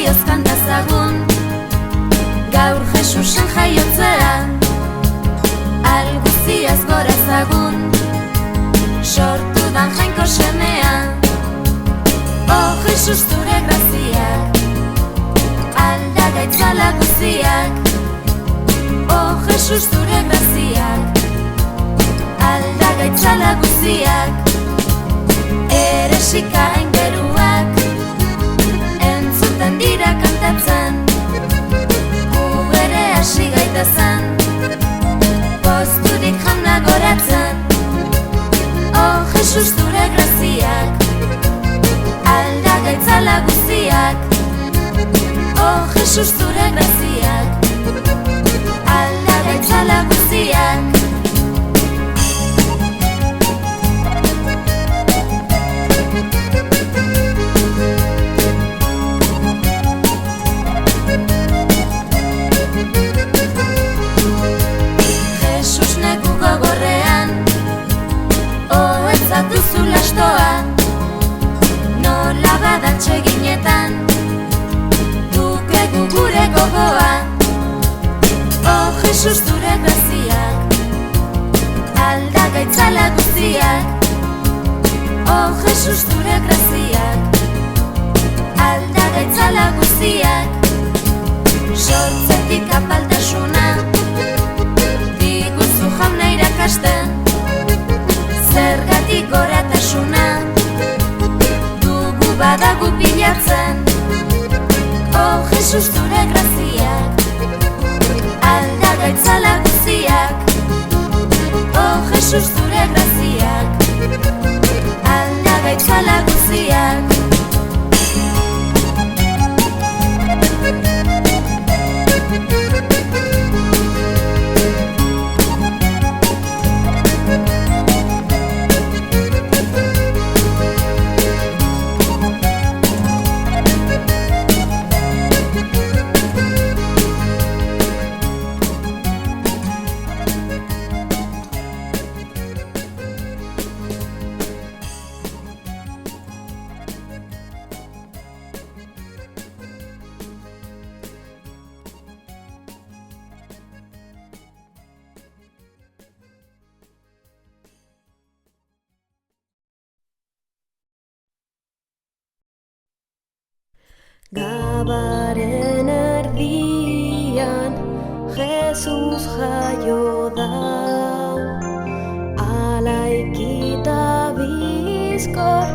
Berrioz kantazagun gaur Jesusen jaiotzean, alguziaz gorazagun sortudan jainko semean. Oh, Jesus, zure graziak aldagaitzala guziak. Oh, Jesus, zure graziak aldagaitzala guziak. Eresika aingeruak entzuten dira kantatzen, gu ere hasi gaitezen posturik jana goratzen. Oh, Jesus, zure graziak aldagaitzala guziak. Oh, Jesus, zure graziak aldagaitzala guziak. Jesus, negu gogorrean ohetzatuzu lastoa, nola badatxe ginetan dukegu gure gogoa. Oh, Jesus, zure graziak aldagaitzala guziak. Oh, Jesus, zure graziak aldagaitzala guziak. Sortzetik apaltasuna diguzu jauna irakasten, zergatik goratasuna dugu badagu bilatzen. Oh, Jesus, zure graziak aldagaitzala guziak. Oh, Jesus, zure graziak aldagaitzala guziak. Gabaren erdian Jesus jaio da, alaikita bizkor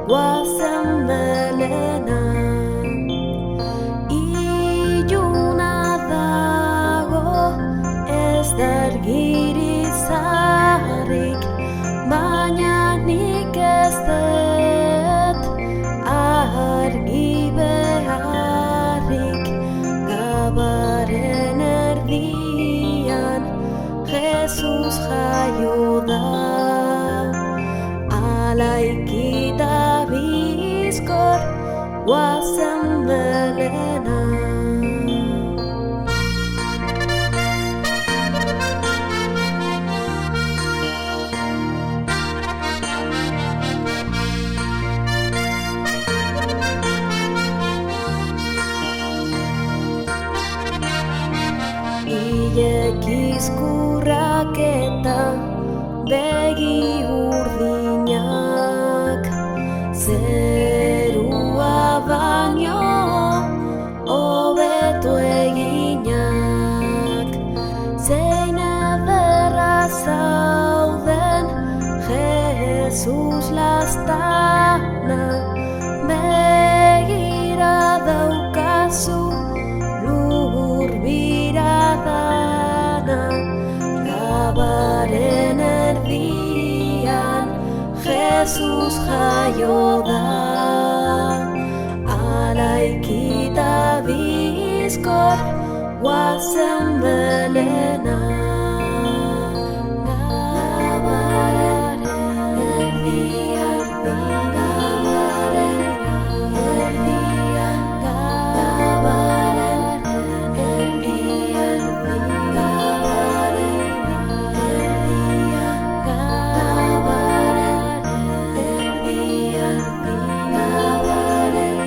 guazen belena. Iluna dago ez da argirizarrik, baina nik ez dut argi beharrik. Gabaren erdian Jesus jaio da, alaikita bizkor guazen belena. Ilekizkurrak eta begi urdinak, zerua baino hobeto eginak. Zein ederra zauden Jesus lastana, begira daukazu lur biradana. Gabaren erdian Jesus jaio da, alaikita bizkor guazen belena. Gabaren erdian, gabaren erdian, gabaren erdian, gabaren erdian, gabaren erdian, gabaren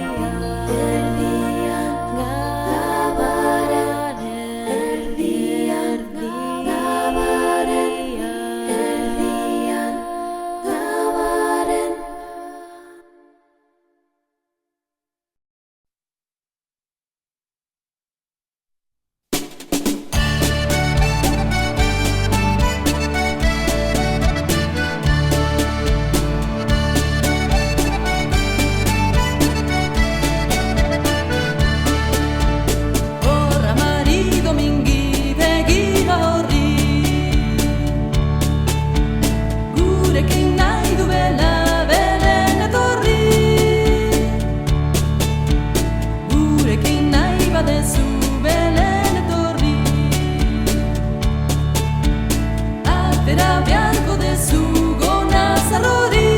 erdian. dezu Belen etorri Atera beharko dezu gona zarrori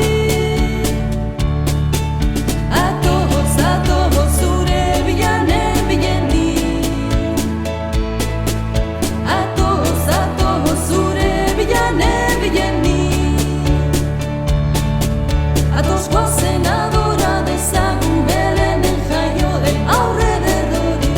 Atoz, atoz zure bilanen bileni Atoz, atoz zure bilanen bileni Atoz goazen adora dezagun Belenen jaio den aurre berrori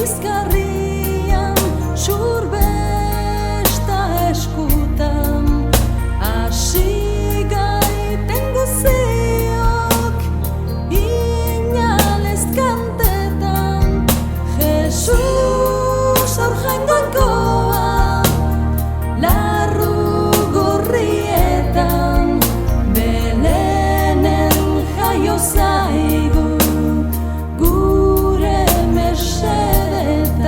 pizkarrian, surbesta eskutan, hasi gaiten guziok, inalez kantetan, Jesus aur jaingoikoa, larru gorrietan, Belenen jaio zaigu, gure mesedetan.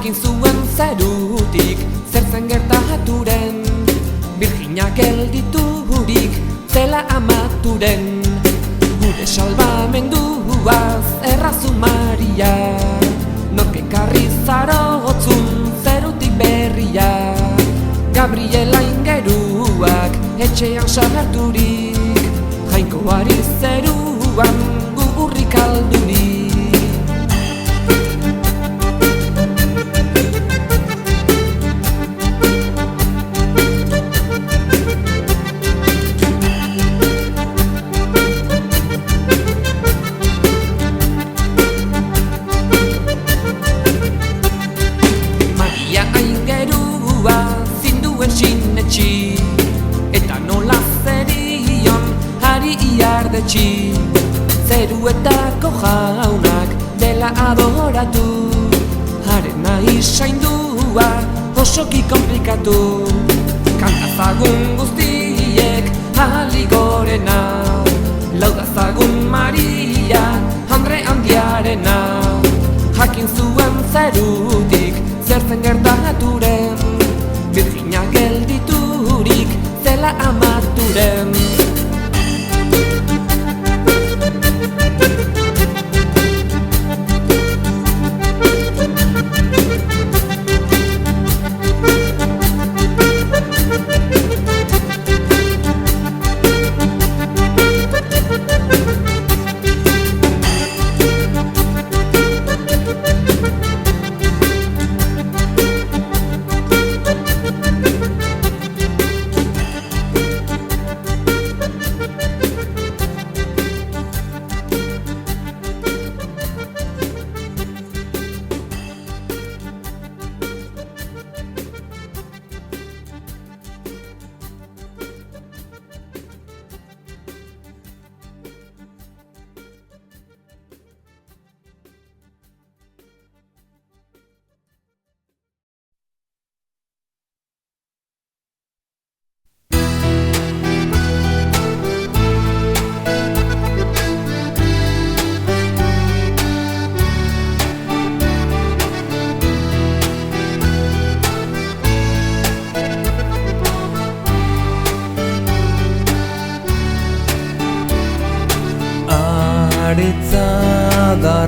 jakin zuen zerutik zer zen gertaturen, Virginia gelditurik zela amaturen, gure salbamenduaz errazu Maria, nork ekarri zarotzun zerutik berria, Gabriela ingeruak etxean sarturik, Jainkoari zeruan gugurrik aldurik. Maria aingerua zinduen sinetxi, eta nola zerion hari iardetxi, zeruetako jaunak dela adoratu, harena isaindua osoki komplikatu, kantazagun guztiek ahalik gorena, laudazagun Maria Andre handiarena, jakin zuen zerutik zer zen gertaturen, Virginia gelditurik zela amaturen.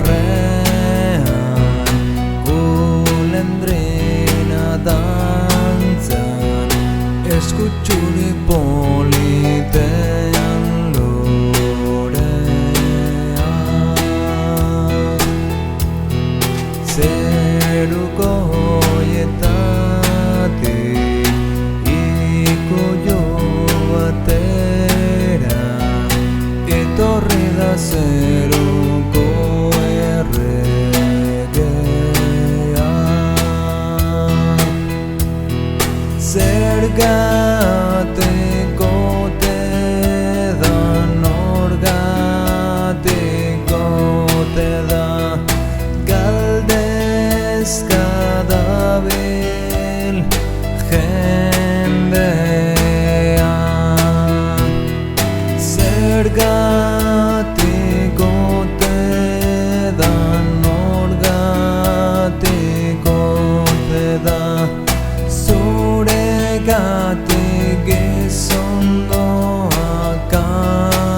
Aritzadarrean kulendrina dantzan, eskutxuri politean lorean, zeruko hoietatik ikuio batera, etorri da zeruko erregea. Zergatik ote da, norgatik ote da, galdezka dabil jendea. Zergatik ote da, norgatik ote da, zuregatik gizondoak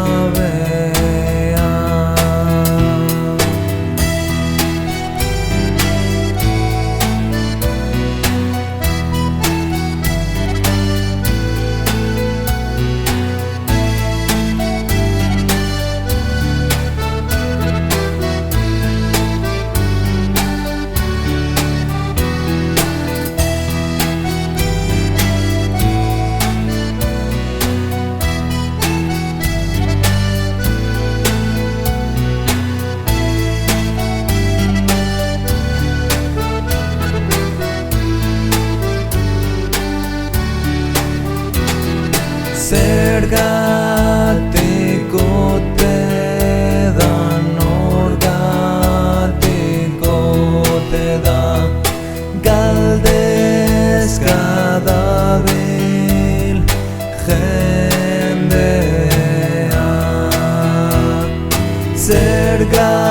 abea. Zergatik ote da, norgatik ote da, galdezka dabil jendea. Zergatik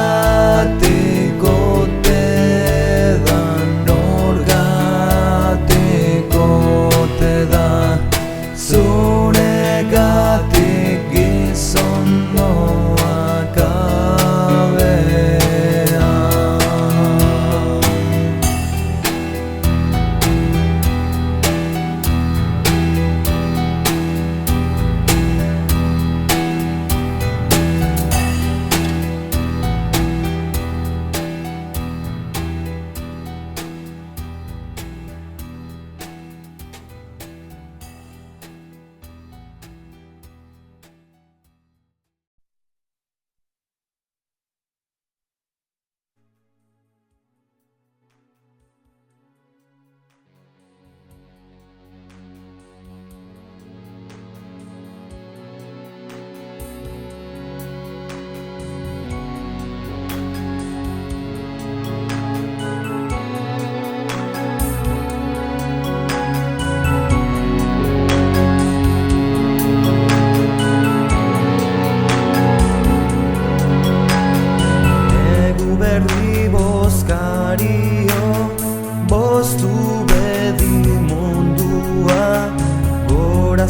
ote da, norgatik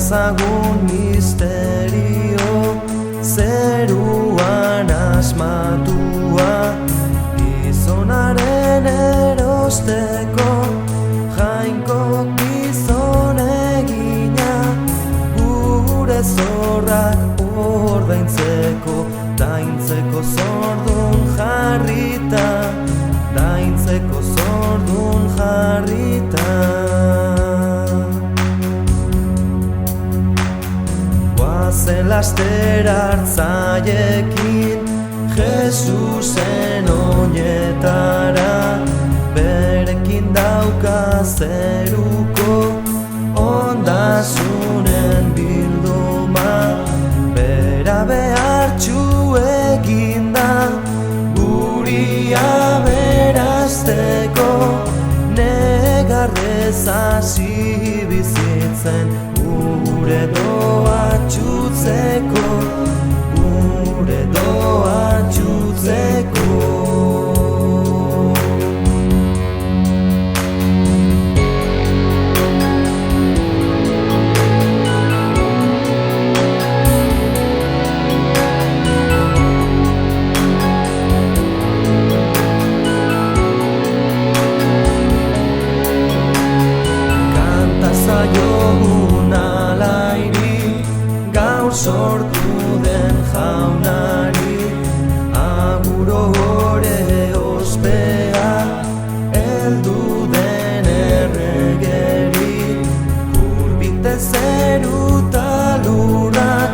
dezagun misterio, zeruan asmatua, gizonaren erosteko, jainko gizon egina, gure zorrak ordaintzeko, daintzeko zordun jarrita, daintzeko zordun jarrita. Guazen laster hartzaiekin Jesusen oinetara, berekin dauka zeruko ondasunen bilduma, bera behartxu eginda guri aberazteko, negarrez hasi bizitzen gure doa txutzeko, gure doa txutzeko. Zaiogun alairi, gaur sortu den jaunari, aguro gore ospea, heldu den erregeri, urbite zeru talurak,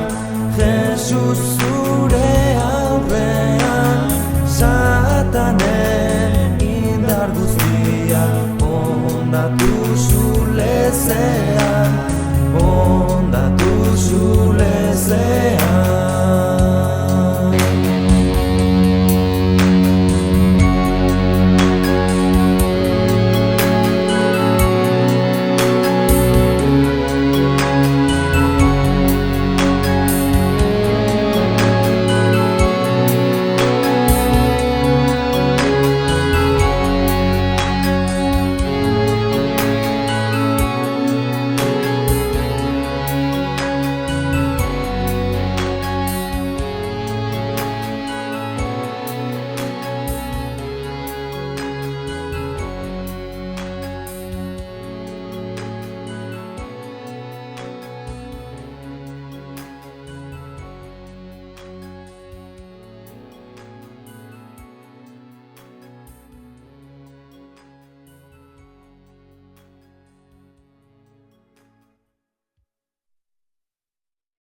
Jesus zure aurrean, Satanen indar guztia, ondatu zulezean, ondatu zulezean.